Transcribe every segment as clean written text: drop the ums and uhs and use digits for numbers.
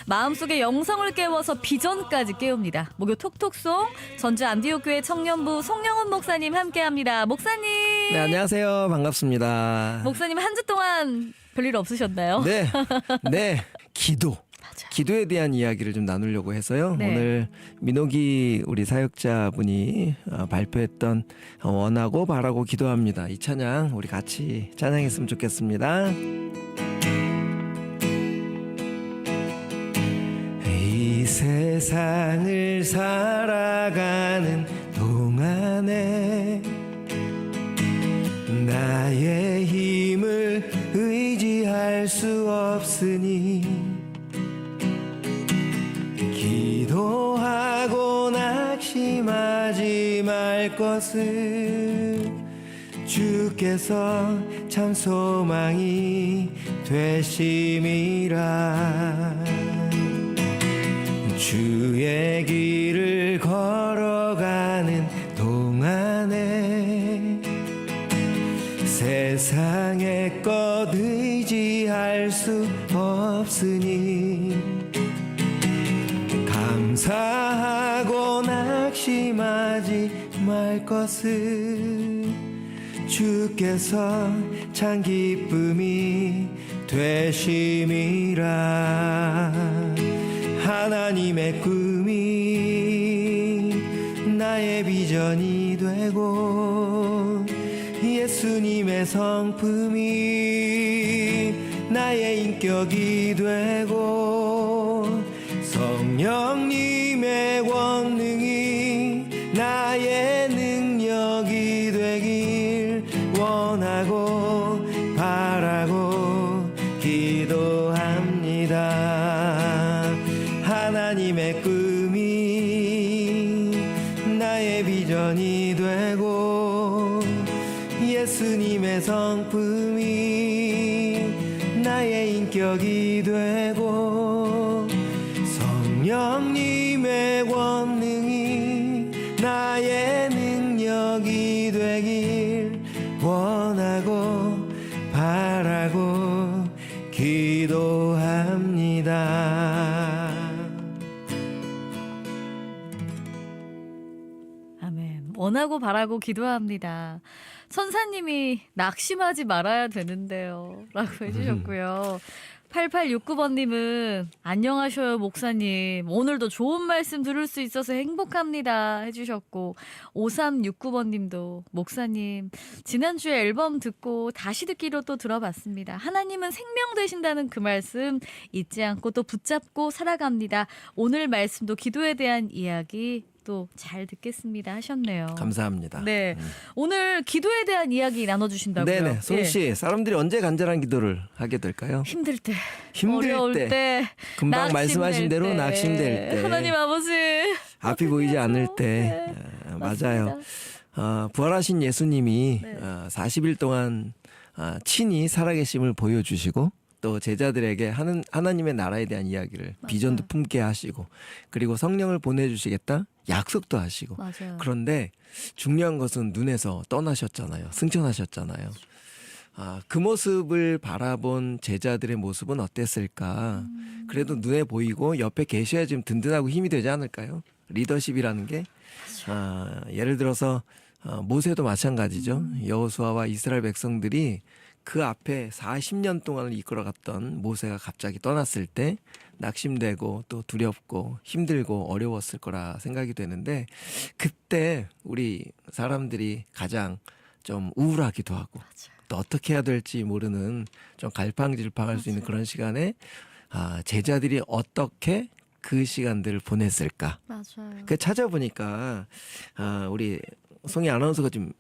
마음속에 영성을 깨워서 비전까지 깨웁니다. 목요 톡톡송 전주 안디옥교회 청년부 송영훈 목사님 함께합니다. 목사님. 네, 안녕하세요. 반갑습니다. 목사님 한 주 동안 별일 없으셨나요? 네, 네, 기도. 맞아. 기도에 대한 이야기를 좀 나누려고 해서요. 네. 오늘 민호기 우리 사역자분이 발표했던 원하고 바라고 기도합니다. 이 찬양 우리 같이 찬양했으면 좋겠습니다. 이 세상을 살아가는 동안에 나의 힘을 의지할 수 없으니 기도하고 낙심하지 말 것을 주께서 참 소망이 되심이라. 주의 길을 걸어가는 동안에 세상의 것 의지할 수 없으니 감사하고 낙심하지 말 것을 주께서 참 기쁨이 되심이라. 하나님의 꿈이 나의 비전이 되고 예수님의 성품이 나의 인격이 되고 성령님의 권능이 나의 능력이 되길 원하고 바라고 기도합니다. 하나님의 꿈이 나의 비전이 되고 예수님의 성품이 나의 인격이 되고 성령님의 권능이 나의 능력이 되길 원하고 바라고 기도합니다. 아멘. 원하고 바라고 기도합니다. 천사님이 낙심하지 말아야 되는데요 라고 해주셨고요. 8869번님은 안녕하셔요 목사님, 오늘도 좋은 말씀 들을 수 있어서 행복합니다 해주셨고, 5369번님도 목사님 지난주에 앨범 듣고 다시 듣기로 또 들어봤습니다. 하나님은 생명 되신다는 그 말씀 잊지 않고 또 붙잡고 살아갑니다. 오늘 말씀도 기도에 대한 이야기 또 잘 듣겠습니다 하셨네요. 감사합니다. 네, 오늘 기도에 대한 이야기 나눠주신다고요. 네네, 송희 씨, 사람들이 언제 간절한 기도를 하게 될까요? 힘들 때, 힘들 어려울 때, 때, 금방 말씀하신 대로 때, 낙심될 때, 하나님 아버지 앞이 보이지 않을 때, 네, 맞아요. 맞습니다. 부활하신 예수님이 네. 40일 동안 친히 살아계심을 보여주시고 또 제자들에게 하나님의 나라에 대한 이야기를 맞아요. 비전도 품게 하시고 그리고 성령을 보내주시겠다 약속도 하시고, 맞아요. 그런데 중요한 것은 눈에서 떠나셨잖아요. 승천하셨잖아요. 그 모습을 바라본 제자들의 모습은 어땠을까? 그래도 눈에 보이고 옆에 계셔야 좀 든든하고 힘이 되지 않을까요? 리더십이라는 게 예를 들어서 모세도 마찬가지죠. 여호수아와 이스라엘 백성들이 그 앞에 40년 동안을 이끌어갔던 모세가 갑자기 떠났을 때 낙심되고 또 두렵고 힘들고 어려웠을 거라 생각이 되는데, 그때 우리 사람들이 가장 좀 우울하기도 하고 또 어떻게 해야 될지 모르는 좀 갈팡질팡할 수 있는 그런 시간에 제자들이 어떻게 그 시간들을 보냈을까? 맞아요. 그 찾아보니까 우리 송희 아나운서가 좀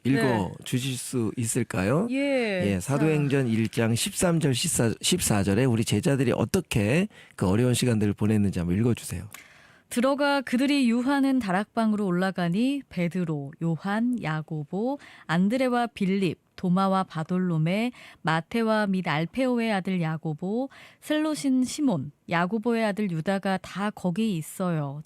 읽어 주실 수 있을까요? 예. 사도행전 1장 13절 14절에 우리 제자들이 어떻게 그 어려운 시간들을 보냈는지 한번 읽어주세요. 들어가 그들이 유하는 다락방으로 올라가니 베드로, 요한, 야고보, 안드레와 빌립, 도마와 바돌롬에, 마테와 및 알페오의 아들 야고보, 셀롯인 시몬, 야고보의 아들 유다가 다 거기 있어요.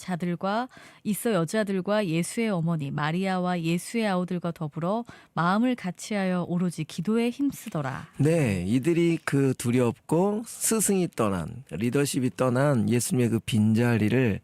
여자들과 예수의 어머니 마리아와 예수의 아우들과 더불어 마음을 같이하여 오로지 기도에 힘쓰더라. 네, 이들이 그 두렵고 스승이 떠난, 리더십이 떠난 예수님의 그 빈자리를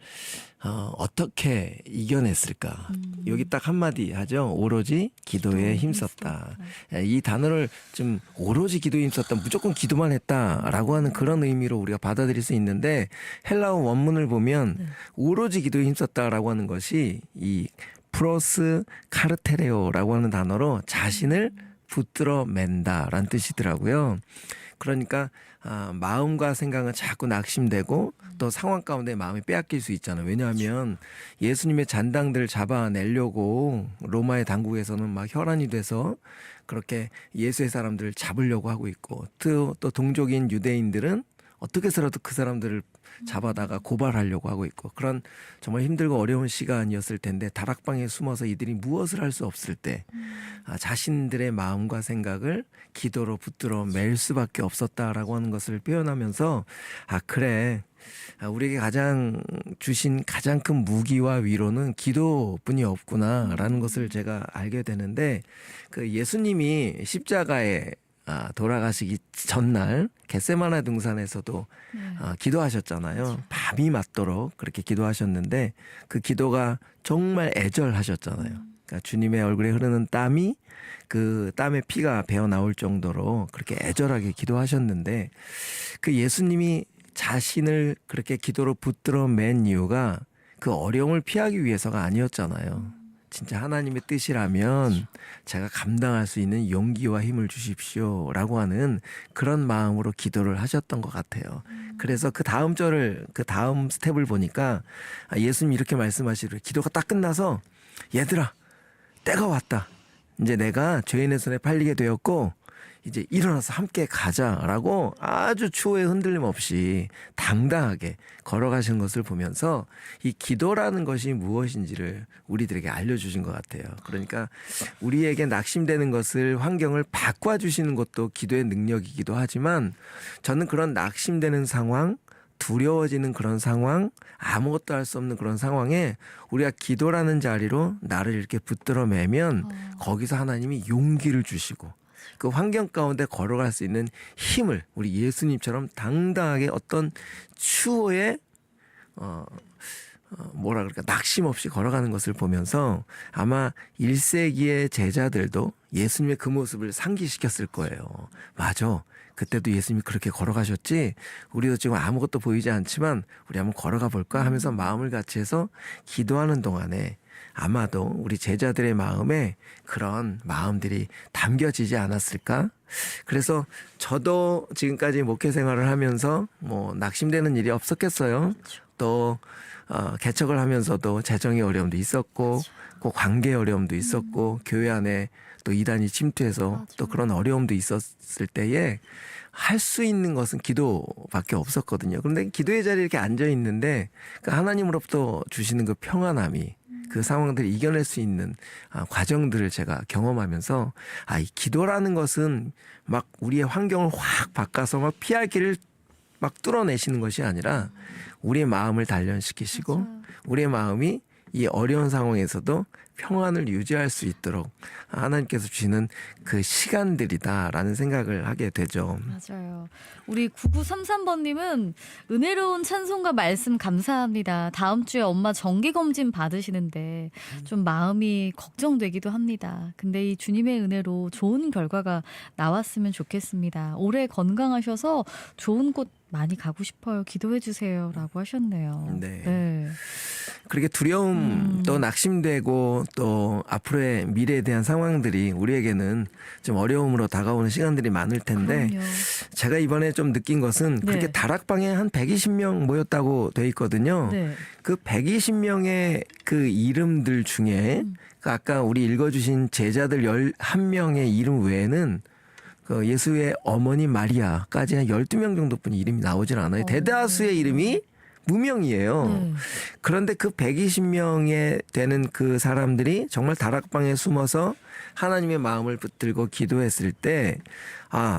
어떻게 이겨냈을까? 여기 딱 한마디 하죠. 오로지 기도에 힘썼다. 이 단어를 좀 오로지 기도에 힘썼다, 무조건 기도만 했다라고 하는 그런 의미로 우리가 받아들일 수 있는데, 헬라어 원문을 보면 오로지 기도에 힘썼다라고 하는 것이 이 프로스 카르테레오라고 하는 단어로 자신을 붙들어 맨다라는 뜻이더라고요. 그러니까 마음과 생각은 자꾸 낙심되고 또 상황 가운데 마음이 빼앗길 수 있잖아요. 왜냐하면 예수님의 잔당들을 잡아내려고 로마의 당국에서는 막 혈안이 돼서 그렇게 예수의 사람들을 잡으려고 하고 있고, 또 동족인 유대인들은 어떻게 해서라도 그 사람들을 잡아다가 고발하려고 하고 있고, 그런 정말 힘들고 어려운 시간이었을 텐데 다락방에 숨어서 이들이 무엇을 할 수 없을 때 자신들의 마음과 생각을 기도로 붙들어 맬 수밖에 없었다라고 하는 것을 표현하면서, 그래, 우리에게 주신 가장 큰 무기와 위로는 기도뿐이 없구나라는 것을 제가 알게 되는데, 그 예수님이 십자가에 돌아가시기 전날 겟세마네 등산에서도 기도하셨잖아요. 밤이 맞도록 그렇게 기도하셨는데 그 기도가 정말 애절하셨잖아요. 그러니까 주님의 얼굴에 흐르는 땀이 그 땀의 피가 배어 나올 정도로 그렇게 애절하게 기도하셨는데, 그 예수님이 자신을 그렇게 기도로 붙들어 맨 이유가 그 어려움을 피하기 위해서가 아니었잖아요. 진짜 하나님의 뜻이라면 제가 감당할 수 있는 용기와 힘을 주십시오라고 하는 그런 마음으로 기도를 하셨던 것 같아요. 그래서 그 다음 스텝을 보니까 예수님이 이렇게 말씀하시더라고요. 기도가 딱 끝나서, 얘들아, 때가 왔다. 이제 내가 죄인의 손에 팔리게 되었고 이제 일어나서 함께 가자라고 아주 추호의 흔들림 없이 당당하게 걸어가시는 것을 보면서 이 기도라는 것이 무엇인지를 우리들에게 알려주신 것 같아요. 그러니까 우리에게 낙심되는 것을, 환경을 바꿔주시는 것도 기도의 능력이기도 하지만, 저는 그런 낙심되는 상황, 두려워지는 그런 상황, 아무것도 할 수 없는 그런 상황에 우리가 기도라는 자리로 나를 이렇게 붙들어 매면 거기서 하나님이 용기를 주시고 그 환경 가운데 걸어갈 수 있는 힘을, 우리 예수님처럼 당당하게 어떤 추호에 낙심 없이 걸어가는 것을 보면서 아마 1세기의 제자들도 예수님의 그 모습을 상기시켰을 거예요. 맞아, 그때도 예수님이 그렇게 걸어가셨지, 우리도 지금 아무것도 보이지 않지만 우리 한번 걸어가 볼까 하면서 마음을 같이 해서 기도하는 동안에 아마도 우리 제자들의 마음에 그런 마음들이 담겨지지 않았을까? 그래서 저도 지금까지 목회 생활을 하면서 낙심되는 일이 없었겠어요. 또 개척을 하면서도 재정의 어려움도 있었고, 그 관계의 어려움도 있었고, 교회 안에 또 이단이 침투해서 또 그런 어려움도 있었을 때에 할 수 있는 것은 기도밖에 없었거든요. 그런데 기도의 자리에 이렇게 앉아 있는데 그 하나님으로부터 주시는 그 평안함이, 그 상황들을 이겨낼 수 있는 과정들을 제가 경험하면서, 이 기도라는 것은 막 우리의 환경을 확 바꿔서 막 피할 길을 막 뚫어내시는 것이 아니라 우리의 마음을 단련시키시고 우리의 마음이 이 어려운 상황에서도 평안을 유지할 수 있도록 하나님께서 주시는 그 시간들이다라는 생각을 하게 되죠. 맞아요. 우리 9933번님은 은혜로운 찬송과 말씀 감사합니다. 다음 주에 엄마 정기검진 받으시는데 좀 마음이 걱정되기도 합니다. 근데 이 주님의 은혜로 좋은 결과가 나왔으면 좋겠습니다. 올해 건강하셔서 좋은 곳 많이 가고 싶어요. 기도해 주세요라고 하셨네요. 네. 그렇게 두려움, 또 낙심되고 또 앞으로의 미래에 대한 상황들이 우리에게는 좀 어려움으로 다가오는 시간들이 많을 텐데, 그럼요. 제가 이번에 좀 느낀 것은 그렇게 다락방에 한 120명 모였다고 돼 있거든요. 네. 그 120명의 그 이름들 중에 그 아까 우리 읽어주신 제자들 11명의 이름 외에는 그 예수의 어머니 마리아까지 한 12명 정도뿐이 이름이 나오질 않아요. 대다수의 이름이 무명이에요. 그런데 그 120명에 되는 그 사람들이 정말 다락방에 숨어서 하나님의 마음을 붙들고 기도했을 때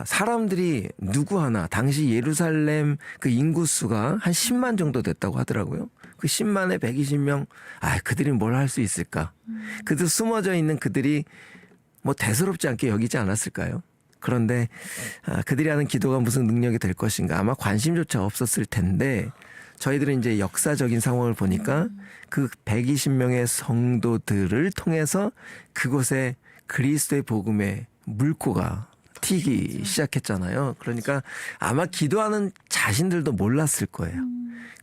사람들이 누구 하나 당시 예루살렘 그 인구수가 한 10만 정도 됐다고 하더라고요. 그 10만에 120명 그들이 뭘 할 수 있을까? 그들 숨어져 있는 그들이 뭐 대수롭지 않게 여기지 않았을까요? 그런데 그들이 하는 기도가 무슨 능력이 될 것인가? 아마 관심조차 없었을 텐데 저희들은 이제 역사적인 상황을 보니까 그 120명의 성도들을 통해서 그곳에 그리스도의 복음의 물꼬가 튀기 시작했잖아요. 그러니까 아마 기도하는 자신들도 몰랐을 거예요.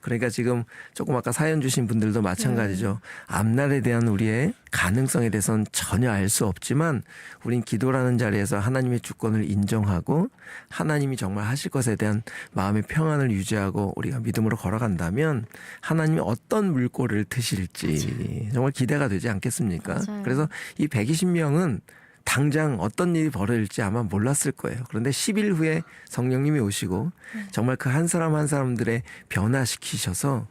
그러니까 지금 조금 아까 사연 주신 분들도 마찬가지죠. 앞날에 대한 우리의 가능성에 대해서는 전혀 알 수 없지만 우린 기도라는 자리에서 하나님의 주권을 인정하고 하나님이 정말 하실 것에 대한 마음의 평안을 유지하고 우리가 믿음으로 걸어간다면 하나님이 어떤 물꼬를 트실지 정말 기대가 되지 않겠습니까? 맞아요. 그래서 이 120명은 당장 어떤 일이 벌어질지 아마 몰랐을 거예요. 그런데 10일 후에 성령님이 오시고 정말 그 한 사람 한 사람들의 변화시키셔서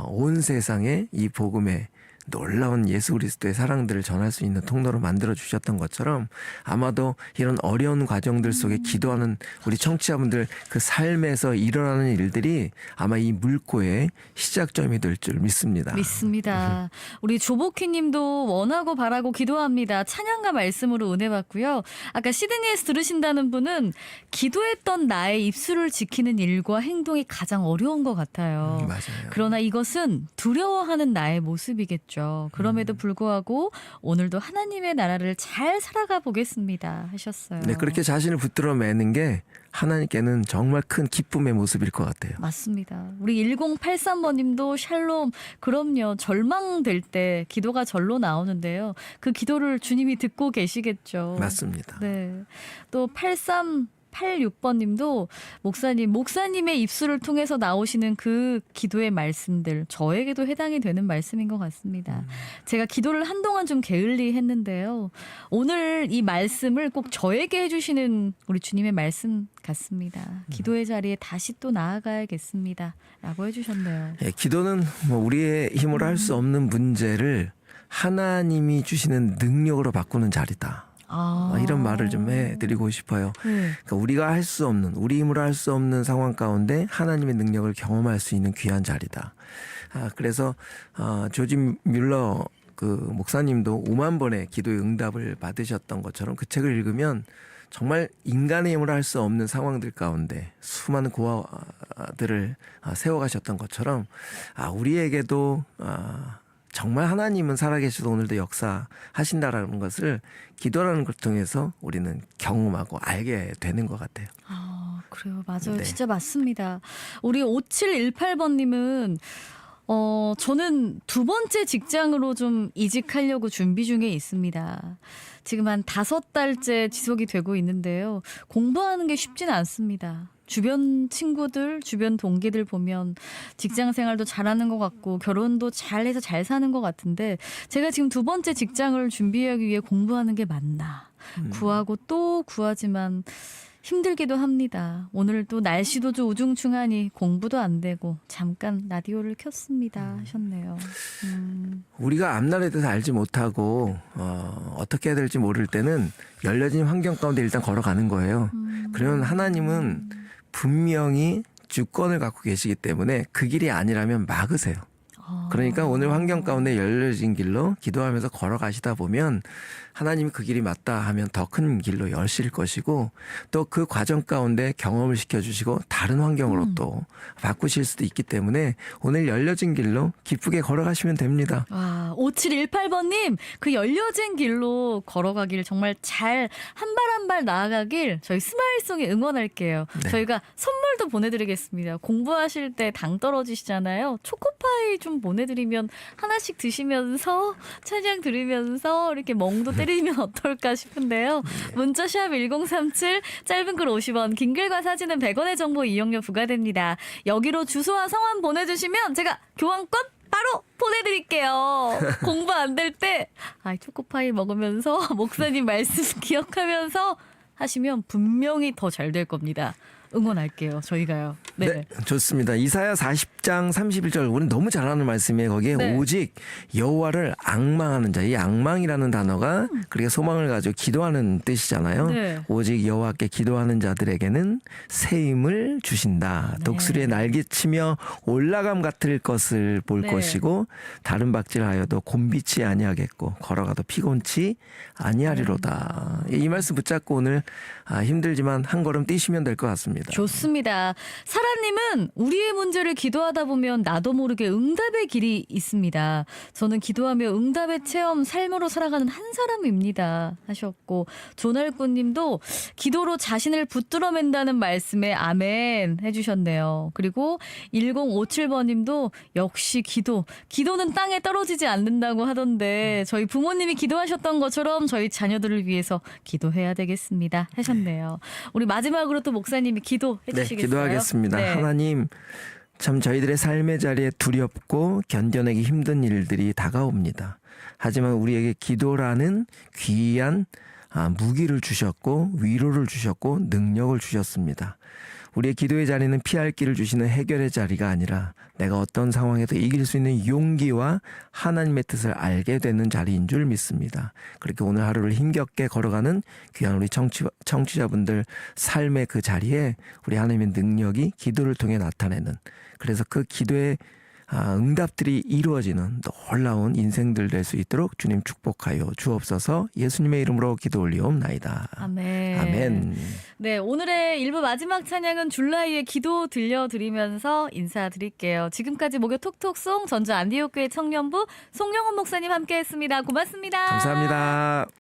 온 세상에 이 복음의 놀라운 예수 그리스도의 사랑들을 전할 수 있는 통로로 만들어 주셨던 것처럼 아마도 이런 어려운 과정들 속에 기도하는 우리 청취자분들 그 삶에서 일어나는 일들이 아마 이 물꼬의 시작점이 될 줄 믿습니다. 믿습니다. 우리 조복희 님도 원하고 바라고 기도합니다. 찬양과 말씀으로 은혜 받고요. 아까 시드니에서 들으신다는 분은 기도했던 나의 입술을 지키는 일과 행동이 가장 어려운 것 같아요. 맞아요. 그러나 이것은 두려워하는 나의 모습이겠죠. 그럼에도 불구하고 오늘도 하나님의 나라를 잘 살아가 보겠습니다 하셨어요. 네, 그렇게 자신을 붙들어 매는 게 하나님께는 정말 큰 기쁨의 모습일 것 같아요. 맞습니다. 우리 1083번 님도 샬롬. 그럼요. 절망될 때 기도가 절로 나오는데요. 그 기도를 주님이 듣고 계시겠죠. 맞습니다. 네. 또 8386번 님도 목사님의 입술을 통해서 나오시는 그 기도의 말씀들 저에게도 해당이 되는 말씀인 것 같습니다. 제가 기도를 한동안 좀 게을리 했는데요. 오늘 이 말씀을 꼭 저에게 해주시는 우리 주님의 말씀 같습니다. 기도의 자리에 다시 또 나아가야겠습니다. 라고 해주셨네요. 예, 기도는 뭐 우리의 힘으로 할 수 없는 문제를 하나님이 주시는 능력으로 바꾸는 자리다. 이런 말을 좀 해드리고 싶어요. 그러니까 우리가 할 수 없는, 우리 힘으로 할 수 없는 상황 가운데 하나님의 능력을 경험할 수 있는 귀한 자리다. 그래서 조지 뮬러 그 목사님도 5만 번의 기도의 응답을 받으셨던 것처럼 그 책을 읽으면 정말 인간의 힘으로 할 수 없는 상황들 가운데 수많은 고아들을 세워가셨던 것처럼 우리에게도 정말 하나님은 살아계시도 오늘도 역사하신다라는 것을 기도라는 걸 통해서 우리는 경험하고 알게 되는 것 같아요. 그래요. 맞아요. 네. 진짜 맞습니다. 우리 5718번님은 저는 두 번째 직장으로 좀 이직하려고 준비 중에 있습니다. 지금 한 5달째 지속이 되고 있는데요. 공부하는 게 쉽지는 않습니다. 주변 친구들, 주변 동기들 보면 직장 생활도 잘하는 것 같고 결혼도 잘해서 잘 사는 것 같은데 제가 지금 두 번째 직장을 준비하기 위해 공부하는 게 맞나. 구하고 또 구하지만 힘들기도 합니다. 오늘 또 날씨도 좀 우중충하니 공부도 안 되고 잠깐 라디오를 켰습니다 하셨네요. 우리가 앞날에 대해서 알지 못하고 어떻게 해야 될지 모를 때는 열려진 환경 가운데 일단 걸어가는 거예요. 그러면 하나님은 분명히 주권을 갖고 계시기 때문에 그 길이 아니라면 막으세요. 그러니까 오늘 환경 가운데 열려진 길로 기도하면서 걸어가시다 보면 하나님이 그 길이 맞다 하면 더 큰 길로 여실 것이고 또 그 과정 가운데 경험을 시켜주시고 다른 환경으로 또 바꾸실 수도 있기 때문에 오늘 열려진 길로 기쁘게 걸어가시면 됩니다. 5718번님 그 열려진 길로 걸어가길 정말 잘 한 발 한 발 나아가길 저희 스마일송에 응원할게요. 네. 저희가 선물도 보내드리겠습니다. 공부하실 때 당 떨어지시잖아요. 초코파이 좀 보내드리면 하나씩 드시면서 찬양 들으면서 이렇게 멍도 때리면 어떨까 싶은데요. 문자샵 1037 짧은 글 50원 긴 글과 사진은 100원의 정보 이용료 부과됩니다. 여기로 주소와 성함 보내주시면 제가 교환권 바로 보내드릴게요. 공부 안 될 때 초코파이 먹으면서 목사님 말씀 기억하면서 하시면 분명히 더 잘 될 겁니다. 응원할게요. 저희가요. 네. 네, 좋습니다. 이사야 40장 31절 우리 너무 잘 아는 말씀이에요. 거기에 네. 오직 여호와를 앙망하는 자. 이 앙망이라는 단어가 그렇게 소망을 가지고 기도하는 뜻이잖아요. 네. 오직 여호와께 기도하는 자들에게는 새 힘을 주신다. 네. 독수리의 날개치며 올라감 같을 것을 볼 네. 것이고 다른 박질하여도 곤비치 아니하겠고 걸어가도 피곤치 아니하리로다. 이 말씀 붙잡고 오늘 힘들지만 한 걸음 뛰시면 될 것 같습니다. 좋습니다. 사라님은 우리의 문제를 기도하다 보면 나도 모르게 응답의 길이 있습니다. 저는 기도하며 응답의 체험 삶으로 살아가는 한 사람입니다. 하셨고 조날꾸님도 기도로 자신을 붙들어맨다는 말씀에 아멘 해주셨네요. 그리고 1057번님도 역시 기도는 땅에 떨어지지 않는다고 하던데 저희 부모님이 기도하셨던 것처럼 저희 자녀들을 위해서 기도해야 되겠습니다 하셨네요. 우리 마지막으로 또 목사님이 기도해 네, 주시겠어요? 기도하겠습니다. 네. 하나님, 참 저희들의 삶의 자리에 두렵고 견뎌내기 힘든 일들이 다가옵니다. 하지만 우리에게 기도라는 귀한 무기를 주셨고 위로를 주셨고 능력을 주셨습니다. 우리의 기도의 자리는 피할 길을 주시는 해결의 자리가 아니라 내가 어떤 상황에도 이길 수 있는 용기와 하나님의 뜻을 알게 되는 자리인 줄 믿습니다. 그렇게 오늘 하루를 힘겹게 걸어가는 귀한 우리 청취자분들 삶의 그 자리에 우리 하나님의 능력이 기도를 통해 나타내는, 그래서 그 기도의 응답들이 이루어지는 놀라운 인생들 될 수 있도록 주님 축복하여 주옵소서. 예수님의 이름으로 기도 올리옵나이다. 아멘. 아멘. 네, 오늘의 1부 마지막 찬양은 줄라이의 기도 들려드리면서 인사드릴게요. 지금까지 목요 톡톡송 전주 안디옥교회 청년부 송영원 목사님 함께했습니다. 고맙습니다. 감사합니다.